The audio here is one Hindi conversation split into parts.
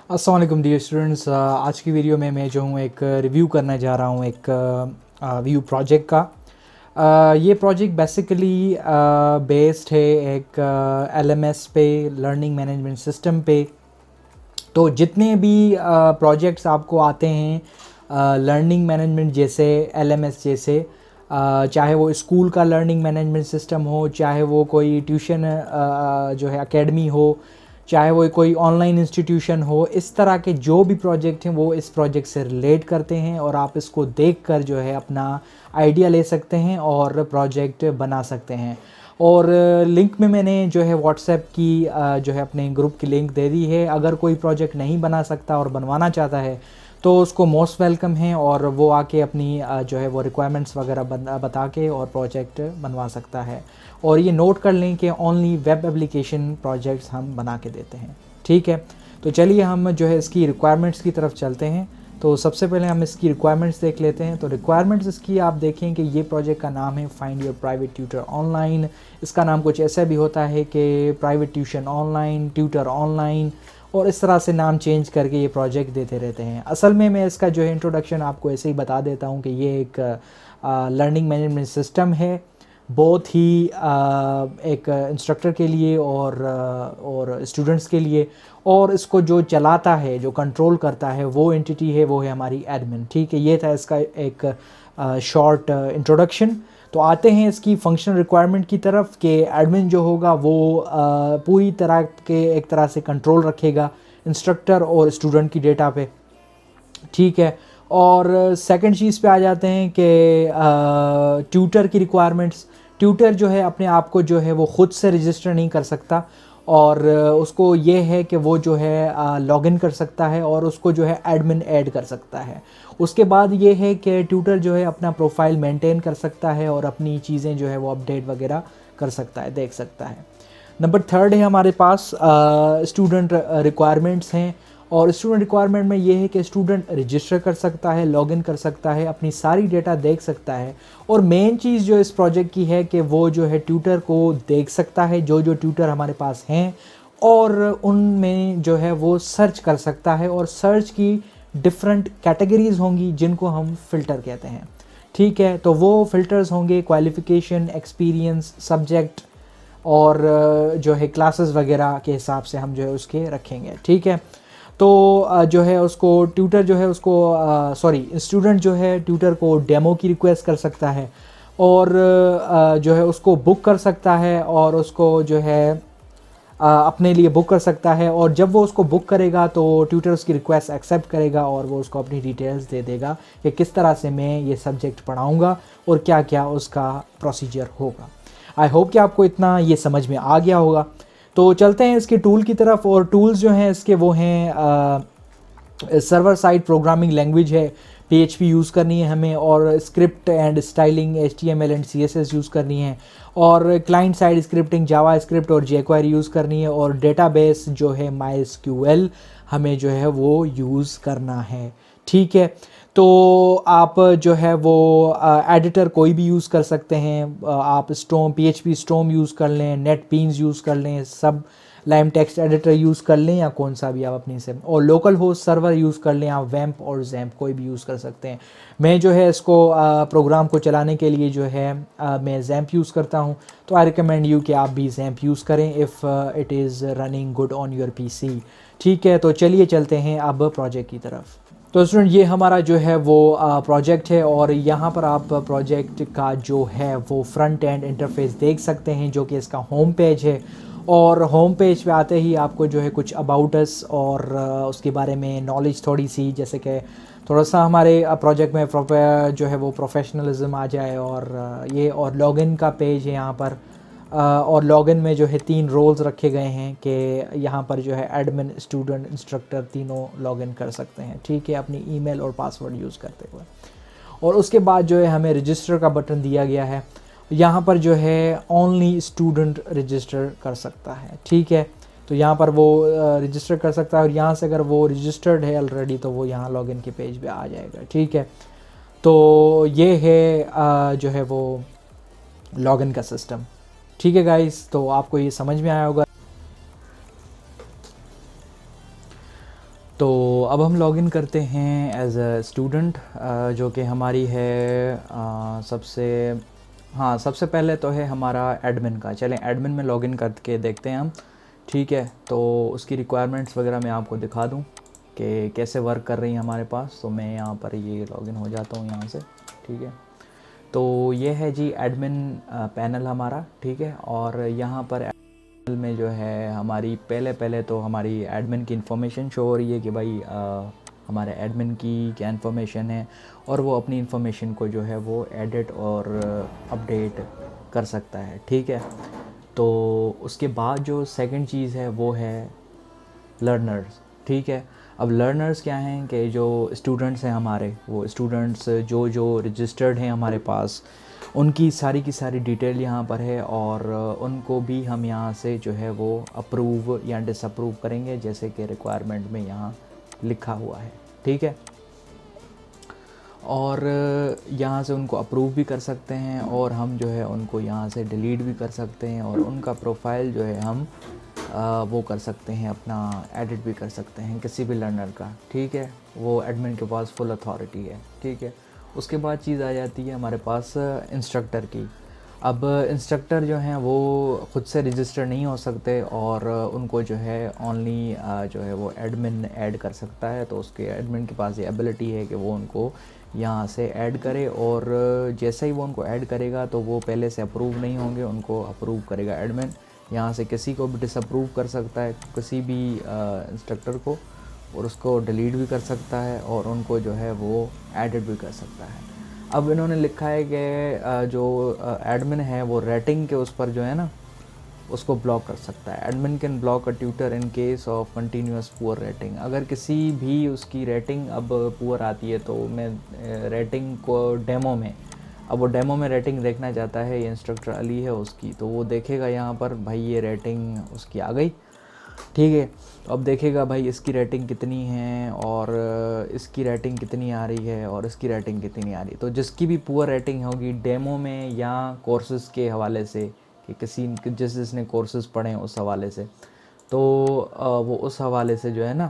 अस्सलाम वालेकुम डियर स्टूडेंट्स। आज की वीडियो में मैं जो हूँ एक रिव्यू करने जा रहा हूँ एक व्यू प्रोजेक्ट का। ये प्रोजेक्ट बेसिकली बेस्ड है एक LMS पे, लर्निंग मैनेजमेंट सिस्टम पे। तो जितने भी प्रोजेक्ट्स आपको आते हैं लर्निंग मैनेजमेंट जैसे, LMS जैसे, चाहे वो स्कूल का लर्निंग मैनेजमेंट सिस्टम हो, चाहे वो कोई ट्यूशन जो है एकेडमी हो, चाहे वो कोई ऑनलाइन इंस्टीट्यूशन हो, इस तरह के जो भी प्रोजेक्ट हैं वो इस प्रोजेक्ट से रिलेट करते हैं और आप इसको देखकर जो है अपना आइडिया ले सकते हैं और प्रोजेक्ट बना सकते हैं। और लिंक में मैंने जो है व्हाट्सएप की जो है अपने ग्रुप की लिंक दे दी है। अगर कोई प्रोजेक्ट नहीं बना सकता और बनवाना चाहता है तो उसको मोस्ट वेलकम है और वो आके अपनी जो है वो रिक्वायरमेंट्स वगैरह बता के और प्रोजेक्ट बनवा सकता है। और ये नोट कर लें कि ओनली वेब एप्लीकेशन प्रोजेक्ट्स हम बना के देते हैं। ठीक है, तो चलिए हम जो है इसकी रिक्वायरमेंट्स की तरफ चलते हैं। तो सबसे पहले हम इसकी रिक्वायरमेंट्स देख लेते हैं। तो रिक्वायरमेंट्स इसकी आप देखें कि ये प्रोजेक्ट का नाम है find your private tutor online. इसका नाम कुछ ऐसा भी होता है कि private tuition online, tutor online, और इस तरह से नाम चेंज करके ये प्रोजेक्ट देते रहते हैं। असल में मैं इसका जो है इंट्रोडक्शन आपको ऐसे ही बता देता हूँ कि ये एक लर्निंग मैनेजमेंट सिस्टम है, बहुत ही एक इंस्ट्रक्टर के लिए और स्टूडेंट्स के लिए। और इसको जो चलाता है, जो कंट्रोल करता है, वो एंटिटी है, वो है हमारी एडमिन। ठीक है, ये था इसका एक शॉर्ट इंट्रोडक्शन। तो आते हैं इसकी फंक्शनल रिक्वायरमेंट की तरफ कि एडमिन जो होगा वो पूरी तरह के एक तरह से कंट्रोल रखेगा इंस्ट्रक्टर और स्टूडेंट की डेटा पे। ठीक है, और सेकंड चीज़ पे आ जाते हैं कि ट्यूटर की रिक्वायरमेंट्स। ट्यूटर जो है अपने आप को जो है वो ख़ुद से रजिस्टर नहीं कर सकता और उसको ये है कि वो जो है लॉगिन कर सकता है और उसको जो है एडमिन ऐड कर सकता है। उसके बाद ये है कि ट्यूटर जो है अपना प्रोफाइल मेंटेन कर सकता है और अपनी चीज़ें जो है वो अपडेट वगैरह कर सकता है, देख सकता है। नंबर थर्ड है हमारे पास स्टूडेंट रिक्वायरमेंट्स हैं। और स्टूडेंट रिक्वायरमेंट में ये है कि स्टूडेंट रजिस्टर कर सकता है, लॉगिन कर सकता है, अपनी सारी डेटा देख सकता है। और मेन चीज़ जो इस प्रोजेक्ट की है कि वो जो है ट्यूटर को देख सकता है, जो जो ट्यूटर हमारे पास हैं, और उनमें जो है वो सर्च कर सकता है। और सर्च की डिफरेंट कैटेगरीज होंगी जिनको हम फ़िल्टर कहते हैं। ठीक है, तो वो फ़िल्टर्स होंगे क्वालिफ़िकेशन, एक्सपीरियंस, सब्जेक्ट और जो है क्लासेस वगैरह के हिसाब से हम जो है उसके रखेंगे। ठीक है, तो जो है उसको ट्यूटर जो है उसको स्टूडेंट जो है ट्यूटर को डेमो की रिक्वेस्ट कर सकता है और जो है उसको बुक कर सकता है और उसको जो है अपने लिए बुक कर सकता है। और जब वो उसको बुक करेगा तो ट्यूटर उसकी रिक्वेस्ट एक्सेप्ट करेगा और वो उसको अपनी डिटेल्स दे देगा कि किस तरह से मैं ये सब्जेक्ट पढ़ाऊँगा और क्या क्या उसका प्रोसीजर होगा। आई होप कि आपको इतना ये समझ में आ गया होगा। तो चलते हैं इसके टूल की तरफ। और टूल्स जो हैं इसके वो हैं सर्वर साइड प्रोग्रामिंग लैंग्वेज है, PHP यूज़ करनी है हमें, और script and styling HTML and CSS use करनी है, और क्लाइंट साइड स्क्रिप्टिंग जावा स्क्रिप्ट और jQuery यूज़ करनी है, और डेटाबेस जो है MySQL हमें जो है वो यूज़ करना है। ठीक है, तो आप जो है वो एडिटर कोई भी यूज़ कर सकते हैं। आप स्टोम, PHP स्टोम यूज़ कर लें, नेटबीन्स यूज़ कर लें, सब लाइम टेक्स्ट एडिटर यूज़ कर लें या कौन सा भी आप अपनी से, और लोकल होस्ट सर्वर यूज़ कर लें, आप वैम्प और जैम्प कोई भी यूज़ कर सकते हैं। मैं जो है इसको प्रोग्राम को चलाने के लिए जो है मैं जैम्प यूज़ करता हूँ। तो आई रिकमेंड यू कि आप भी जैम्प यूज़ करें if it is running good on your PC। ठीक है, तो चलिए चलते हैं अब प्रोजेक्ट की तरफ। तो स्टूडेंट ये हमारा जो है वो प्रोजेक्ट है और यहाँ पर आप प्रोजेक्ट का जो है वो फ्रंट एंड इंटरफेस देख सकते हैं जो कि इसका होम पेज है। और होम पेज पे आते ही आपको जो है कुछ अबाउट अस और उसके बारे में नॉलेज थोड़ी सी, जैसे कि थोड़ा सा हमारे प्रोजेक्ट में जो है वो प्रोफेशनलिज्म आ जाए। और ये और लॉगिन का पेज है यहाँ पर। और लॉगिन में जो है 3 रोल्स रखे गए हैं कि यहाँ पर जो है एडमिन, स्टूडेंट, इंस्ट्रक्टर तीनों लॉगिन कर सकते हैं। ठीक है, अपनी ईमेल और पासवर्ड यूज़ करते हुए। और उसके बाद जो है हमें रजिस्टर का बटन दिया गया है। यहाँ पर जो है ओनली स्टूडेंट रजिस्टर कर सकता है। ठीक है, तो यहाँ पर वो रजिस्टर कर सकता है और यहाँ से अगर वो रजिस्टर्ड है ऑलरेडी तो वो यहाँ लॉगिन के पेज पे आ जाएगा। ठीक है, तो ये है जो है वो लॉगिन का सिस्टम। ठीक है गाइस, तो आपको ये समझ में आया होगा। तो अब हम लॉगिन करते हैं एज अ स्टूडेंट, जो कि हमारी है सबसे पहले तो है हमारा एडमिन का। चलें एडमिन में लॉगिन करके देखते हैं हम। ठीक है, तो उसकी रिक्वायरमेंट्स वगैरह मैं आपको दिखा दूं कि कैसे वर्क कर रही है हमारे पास। तो मैं यहाँ पर ये लॉगिन हो जाता हूँ यहाँ से। ठीक है, तो ये है जी एडमिन पैनल हमारा। ठीक है, और यहाँ पर में जो है हमारी पहले तो हमारी एडमिन की इन्फॉर्मेशन शो हो रही है कि भाई हमारे एडमिन की क्या इन्फॉर्मेशन है, और वो अपनी इन्फॉर्मेशन को जो है वो एडिट और अपडेट कर सकता है। ठीक है, तो उसके बाद जो सेकंड चीज़ है वो है लर्नर्स। ठीक है, अब लर्नर्स क्या हैं कि जो स्टूडेंट्स हैं हमारे, वो स्टूडेंट्स जो रजिस्टर्ड हैं हमारे पास, उनकी सारी की सारी डिटेल यहाँ पर है, और उनको भी हम यहाँ से जो है वो अप्रूव या डिसअप्रूव करेंगे जैसे कि रिक्वायरमेंट में यहाँ लिखा हुआ है। ठीक है, और यहाँ से उनको अप्रूव भी कर सकते हैं, और हम जो है उनको यहाँ से डिलीट भी कर सकते हैं, और उनका प्रोफाइल जो है हम वो कर सकते हैं, अपना एडिट भी कर सकते हैं किसी भी लर्नर का। ठीक है, वो एडमिन के पास फुल अथॉरिटी है। ठीक है, उसके बाद चीज़ आ जाती है हमारे पास इंस्ट्रक्टर की। अब इंस्ट्रक्टर जो हैं वो ख़ुद से रजिस्टर नहीं हो सकते, और उनको जो है ओनली जो है वो एडमिन ऐड कर सकता है। तो उसके एडमिन के पास ये एबिलिटी है कि वो उनको यहाँ से ऐड करे, और जैसे ही वो उनको ऐड करेगा तो वो पहले से अप्रूव नहीं होंगे, उनको अप्रूव करेगा एडमिन। यहाँ से किसी को भी डिसअप्रूव कर सकता है, किसी भी इंस्ट्रक्टर को, और उसको डिलीट भी कर सकता है, और उनको जो है वो एडिट भी कर सकता है। अब इन्होंने लिखा है कि जो एडमिन है वो रेटिंग के उस पर जो है ना उसको ब्लॉक कर सकता है। Admin can block a tutor in case of continuous poor rating. अगर किसी भी उसकी रेटिंग अब पुअर आती है, तो मैं रेटिंग को डेमो में, अब वो डेमो में रेटिंग देखना चाहता है, ये इंस्ट्रक्टर अली है उसकी, तो वो देखेगा यहाँ पर भाई ये रेटिंग उसकी आ गई। ठीक है, तो अब देखेगा भाई इसकी रेटिंग कितनी है, और इसकी रेटिंग कितनी आ रही है, और इसकी रेटिंग कितनी आ रही है। तो जिसकी भी पुअर रेटिंग होगी डेमो में या कोर्सेज़ के हवाले से, कि जिसने कोर्सेज़ पढ़े हैं उस हवाले से, तो वो उस हवाले से जो है ना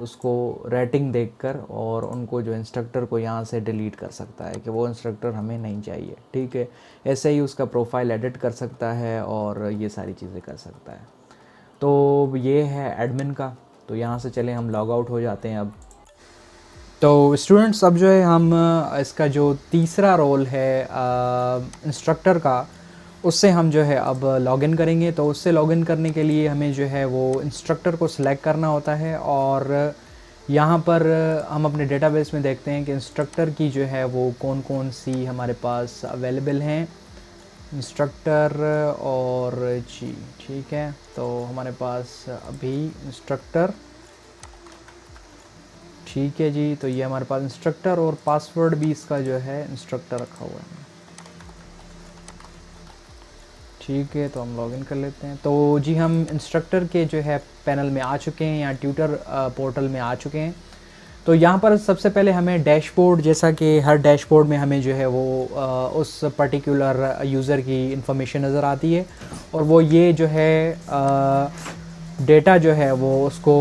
उसको रेटिंग देखकर, और उनको जो इंस्ट्रक्टर को यहाँ से डिलीट कर सकता है कि वो इंस्ट्रक्टर हमें नहीं चाहिए। ठीक है, ऐसे ही उसका प्रोफाइल एडिट कर सकता है, और ये सारी चीज़ें कर सकता है। तो ये है एडमिन का। तो यहाँ से चले हम लॉग आउट हो जाते हैं अब। तो स्टूडेंट्स, अब जो है हम इसका जो तीसरा रोल है इंस्ट्रक्टर का, उससे हम जो है अब लॉगिन करेंगे। तो उससे लॉगिन करने के लिए हमें जो है वो इंस्ट्रक्टर को सिलेक्ट करना होता है, और यहाँ पर हम अपने डेटाबेस में देखते हैं कि इंस्ट्रक्टर की जो है वो कौन कौन सी हमारे पास अवेलेबल हैं इंस्ट्रक्टर। और जी ठीक है, तो हमारे पास अभी इंस्ट्रक्टर, ठीक है जी, तो ये हमारे पास इंस्ट्रक्टर, और पासवर्ड भी इसका जो है इंस्ट्रक्टर रखा हुआ है। ठीक है, तो हम लॉगिन कर लेते हैं। तो जी हम इंस्ट्रक्टर के जो है पैनल में आ चुके हैं, या ट्यूटर पोर्टल में आ चुके हैं। तो यहाँ पर सबसे पहले हमें डैशबोर्ड, जैसा कि हर डैशबोर्ड में हमें जो है वो उस पर्टिकुलर यूज़र की इंफॉर्मेशन नज़र आती है, और वो ये जो है डेटा जो है वो उसको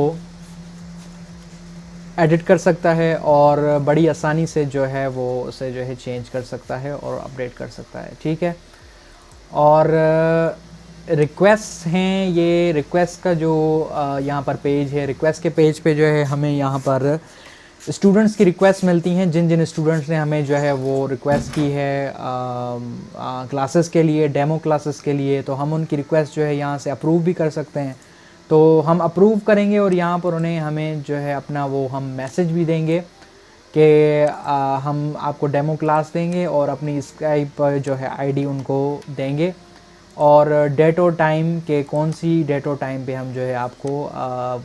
एडिट कर सकता है, और बड़ी आसानी से जो है वो उसे जो है चेंज कर सकता है और अपडेट कर सकता है। ठीक है, और रिक्वेस्ट हैं, ये रिक्वेस्ट का जो यहाँ पर पेज है, रिक्वेस्ट के पेज पे जो है हमें यहाँ पर स्टूडेंट्स की रिक्वेस्ट मिलती हैं, जिन जिन स्टूडेंट्स ने हमें जो है वो रिक्वेस्ट की है क्लासेस के लिए, डेमो क्लासेस के लिए। तो हम उनकी रिक्वेस्ट जो है यहाँ से अप्रूव भी कर सकते हैं। तो हम अप्रूव करेंगे, और यहाँ पर उन्हें हमें जो है अपना वो हम मैसेज भी देंगे कि हम आपको डेमो क्लास देंगे, और अपनी स्काइप पर जो है आईडी उनको देंगे, और डेट और टाइम के कौन सी डेट और टाइम पे हम जो है आपको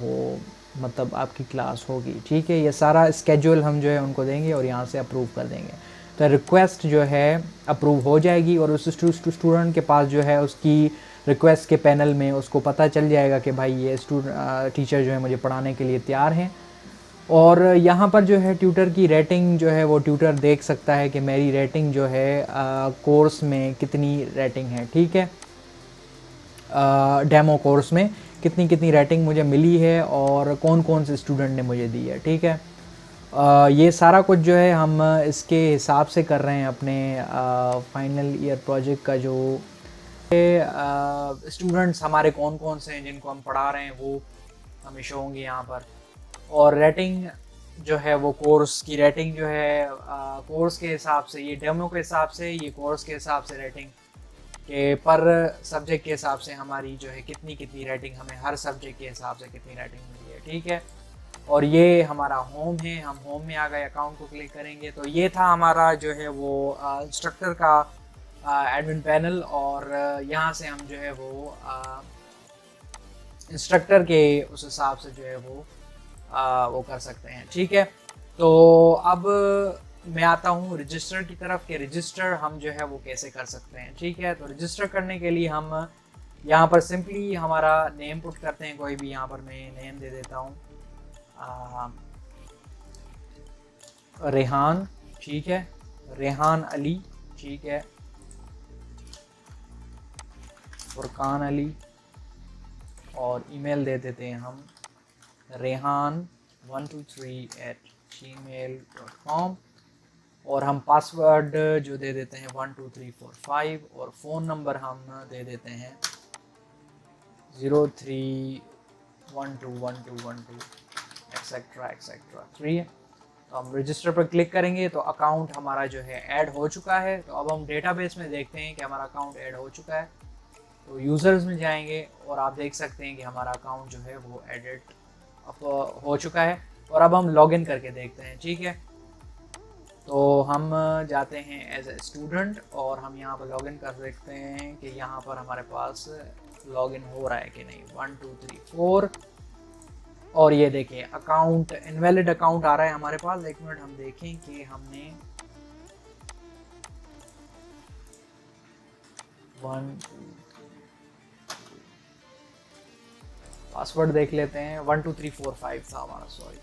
वो मतलब आपकी क्लास होगी। ठीक है, ये सारा स्केड्यूल हम जो है उनको देंगे, और यहाँ से अप्रूव कर देंगे। तो रिक्वेस्ट जो है अप्रूव हो जाएगी, और उस स्टूडेंट के पास जो है उसकी रिक्वेस्ट के पैनल में उसको पता चल जाएगा कि भाई ये टीचर जो है मुझे पढ़ाने के लिए तैयार हैं। और यहाँ पर जो है ट्यूटर की रेटिंग जो है वो ट्यूटर देख सकता है कि मेरी रेटिंग जो है कोर्स में कितनी रेटिंग है। ठीक है, डेमो कोर्स में कितनी कितनी रेटिंग मुझे मिली है और कौन कौन से स्टूडेंट ने मुझे दी है, ठीक है। ये सारा कुछ जो है हम इसके हिसाब से कर रहे हैं अपने फाइनल ईयर प्रोजेक्ट का। जो स्टूडेंट्स हमारे कौन कौन से हैं जिनको हम पढ़ा रहे हैं वो हमें शो होंगे यहाँ पर। और रेटिंग जो है वो कोर्स की रेटिंग जो है कोर्स के हिसाब से, ये डेमो के हिसाब से, ये कोर्स के हिसाब से रेटिंग के पर सब्जेक्ट के हिसाब से हमारी जो है कितनी कितनी रेटिंग, हमें हर सब्जेक्ट के हिसाब से कितनी रेटिंग मिली है, ठीक है। और ये हमारा होम है, हम होम में आ गए, अकाउंट को क्लिक करेंगे तो ये था हमारा जो है वो इंस्ट्रक्टर का एडमिन पैनल। और यहाँ से हम जो है वो इंस्ट्रक्टर के उस हिसाब से जो है वो कर सकते हैं, ठीक है। तो अब मैं आता हूँ रजिस्टर की तरफ कि रजिस्टर हम जो है वो कैसे कर सकते हैं, ठीक है। तो रजिस्टर करने के लिए हम यहाँ पर सिंपली हमारा नेम पुट करते हैं, कोई भी। यहाँ पर मैं नेम दे देता हूँ रेहान, ठीक है, रेहान अली, ठीक है, फुरकान अली। और ईमेल दे देते हैं हम rehan123@gmail.com। और हम पासवर्ड जो दे देते हैं 12345। और फ़ोन नंबर हम दे देते हैं 03121212 एक्सेट्रा एक्सेट्रा 3। तो हम रजिस्टर पर क्लिक करेंगे तो अकाउंट हमारा जो है ऐड हो चुका है। तो अब हम डेटाबेस में देखते हैं कि हमारा अकाउंट ऐड हो चुका है। तो यूज़र्स में जाएंगे और आप देख सकते हैं कि हमारा अकाउंट जो है वो एडिट हो चुका है। और अब हम लॉगिन करके देखते हैं, ठीक है। तो हम जाते हैं एज ए स्टूडेंट और हम यहाँ पर लॉगिन कर देखते हैं कि यहाँ पर हमारे पास लॉगिन हो रहा है कि नहीं। 1 2 3 4 और ये देखें अकाउंट इनवैलिड अकाउंट आ रहा है हमारे पास। एक मिनट हम देखें कि हमने 1 पासवर्ड देख लेते हैं, 1 2 3 4 5 था हमारा, सॉरी,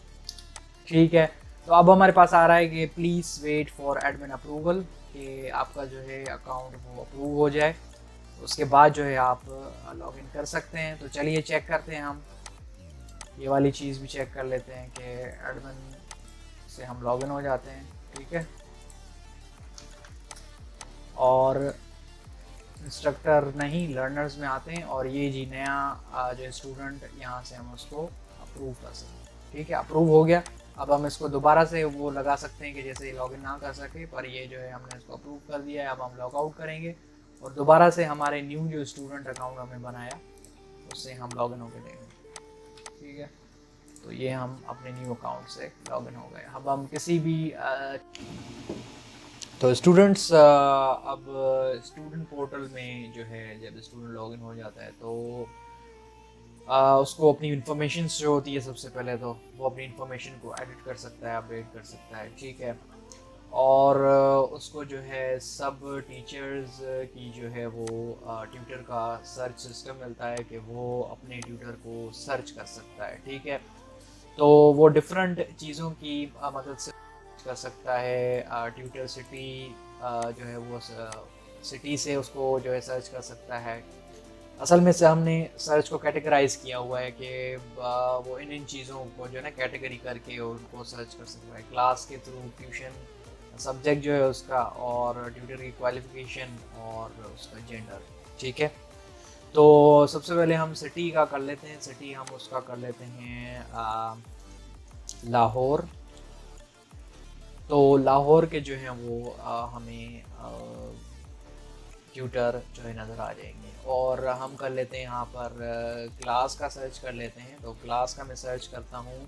ठीक है। तो अब हमारे पास आ रहा है कि please wait for admin approval, कि आपका जो है अकाउंट वो अप्रूव हो जाए, उसके बाद जो है आप लॉगिन कर सकते हैं। तो चलिए चेक करते हैं, हम ये वाली चीज़ भी चेक कर लेते हैं कि एडमिन से हम लॉगिन हो जाते हैं, ठीक है। और इंस्ट्रक्टर नहीं, लर्नर्स में आते हैं और ये जी नया जो स्टूडेंट, यहाँ से हम उसको अप्रूव कर सकते हैं, ठीक है। अप्रूव हो गया। अब हम इसको दोबारा से वो लगा सकते हैं कि जैसे लॉगिन ना कर सके, पर ये जो है हमने इसको अप्रूव कर दिया है। अब हम लॉग आउट करेंगे और दोबारा से हमारे न्यू जो स्टूडेंट अकाउंट हमने बनाया उससे हम लॉगिन होकर देंगे, ठीक है। तो ये हम अपने न्यू अकाउंट से लॉगिन हो गए। अब हम किसी भी तो स्टूडेंट्स अब स्टूडेंट पोर्टल में जो है जब स्टूडेंट लॉगिन हो जाता है तो उसको अपनी इन्फॉर्मेशन जो होती है, सबसे पहले तो वो अपनी इन्फॉर्मेशन को एडिट कर सकता है, अपडेट कर सकता है, ठीक है। और उसको जो है सब टीचर्स की जो है वो ट्यूटर का सर्च सिस्टम मिलता है कि वो अपने ट्यूटर को सर्च कर सकता है, ठीक है। तो वो डिफरेंट चीज़ों की मदद से कर सकता है। ट्यूटर सिटी जो है वो सिटी से उसको जो है सर्च कर सकता है। असल में से हमने सर्च को कैटेगराइज किया हुआ है कि वो इन चीज़ों को जो है ना कैटेगरी करके उनको सर्च कर सकता है, क्लास के थ्रू, ट्यूशन सब्जेक्ट जो है उसका, और ट्यूटर की क्वालिफिकेशन और उसका जेंडर, ठीक है। तो सबसे पहले हम सिटी का कर लेते हैं। सिटी हम उसका कर लेते हैं लाहौर। तो लाहौर के जो हैं वो हमें ट्यूटर जो है नज़र आ जाएंगे। और हम कर लेते हैं यहाँ पर क्लास का सर्च कर लेते हैं। तो क्लास का मैं सर्च करता हूँ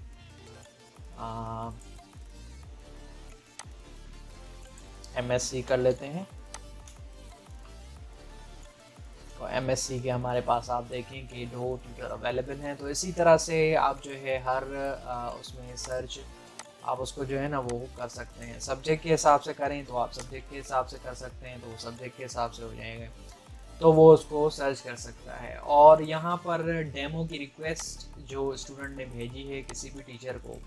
MSc कर लेते हैं। तो MSc के हमारे पास आप देखें कि 2 ट्यूटर अवेलेबल हैं। तो इसी तरह से आप जो है हर उसमें सर्च आप उसको जो है ना वो कर सकते हैं। सब्जेक्ट के हिसाब से करें तो आप सब्जेक्ट के हिसाब से कर सकते हैं, तो वो सब्जेक्ट के हिसाब से हो जाएगा, तो वो उसको सर्च कर सकता है। और यहाँ पर डेमो की रिक्वेस्ट जो स्टूडेंट ने भेजी है किसी भी टीचर को,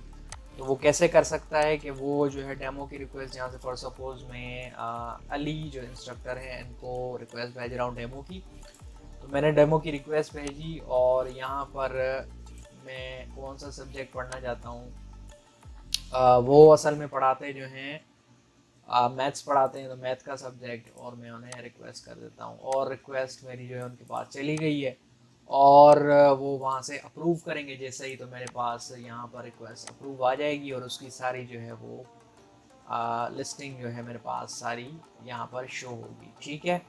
तो वो कैसे कर सकता है कि वो जो है डेमो की रिक्वेस्ट, यहाँ से फॉर सपोज मैं अली जो इंस्ट्रक्टर है इनको रिक्वेस्ट भेज रहा हूँ डेमो की, तो मैंने डेमो की रिक्वेस्ट भेजी और यहाँ पर मैं कौन सा सब्जेक्ट पढ़ना चाहता हूँ, वो असल में पढ़ाते जो हैं मैथ्स पढ़ाते हैं, तो मैथ का सब्जेक्ट, और मैं उन्हें रिक्वेस्ट कर देता हूँ और रिक्वेस्ट मेरी जो है उनके पास चली गई है और वो वहाँ से अप्रूव करेंगे जैसे ही, तो मेरे पास यहाँ पर रिक्वेस्ट अप्रूव आ जाएगी और उसकी सारी जो है वो लिस्टिंग जो है मेरे पास सारी यहाँ पर शो होगी। ठीक है,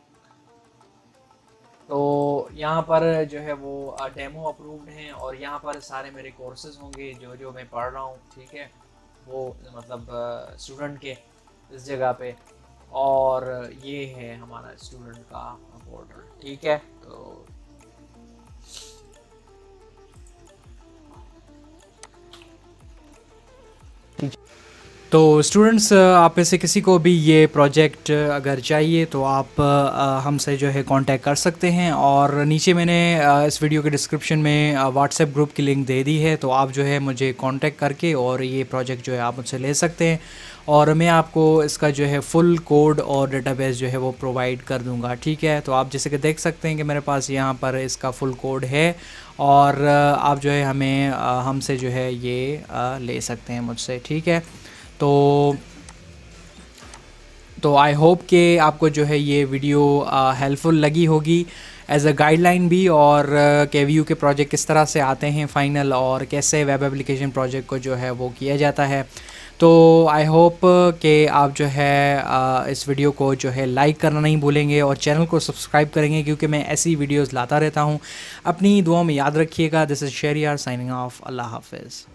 तो यहाँ पर जो है वो डेमो अप्रूव्ड हैं और यहाँ पर सारे मेरे कोर्सेज होंगे जो जो मैं पढ़ रहा हूँ। ठीक है, वो मतलब स्टूडेंट के इस जगह पे, और ये है हमारा स्टूडेंट का पोर्टल। ठीक है, तो स्टूडेंट्स, आप में से किसी को भी ये प्रोजेक्ट अगर चाहिए तो आप हमसे जो है कांटेक्ट कर सकते हैं, और नीचे मैंने इस वीडियो के डिस्क्रिप्शन में व्हाट्सएप ग्रुप की लिंक दे दी है, तो आप जो है मुझे कांटेक्ट करके और ये प्रोजेक्ट जो है आप मुझसे ले सकते हैं, और मैं आपको इसका जो है फुल कोड और डेटाबेस जो है वो प्रोवाइड कर दूंगा। ठीक है, तो आप जैसे कि देख सकते हैं कि मेरे पास यहाँ पर इसका फुल कोड है, और आप जो है हमें हमसे जो है ये ले सकते हैं मुझसे। ठीक है, तो आई होप कि आपको जो है ये वीडियो हेल्पफुल लगी होगी एज अ गाइडलाइन भी, और के वी यू के प्रोजेक्ट किस तरह से आते हैं फाइनल, और कैसे वेब एप्लीकेशन प्रोजेक्ट को जो है वो किया जाता है। तो आई होप कि आप जो है इस वीडियो को जो है लाइक करना नहीं भूलेंगे और चैनल को सब्सक्राइब करेंगे, क्योंकि मैं ऐसी वीडियोस लाता रहता हूँ। अपनी दुआओं में याद रखिएगा। This is Shahryar signing off. अल्लाह हाफिज़।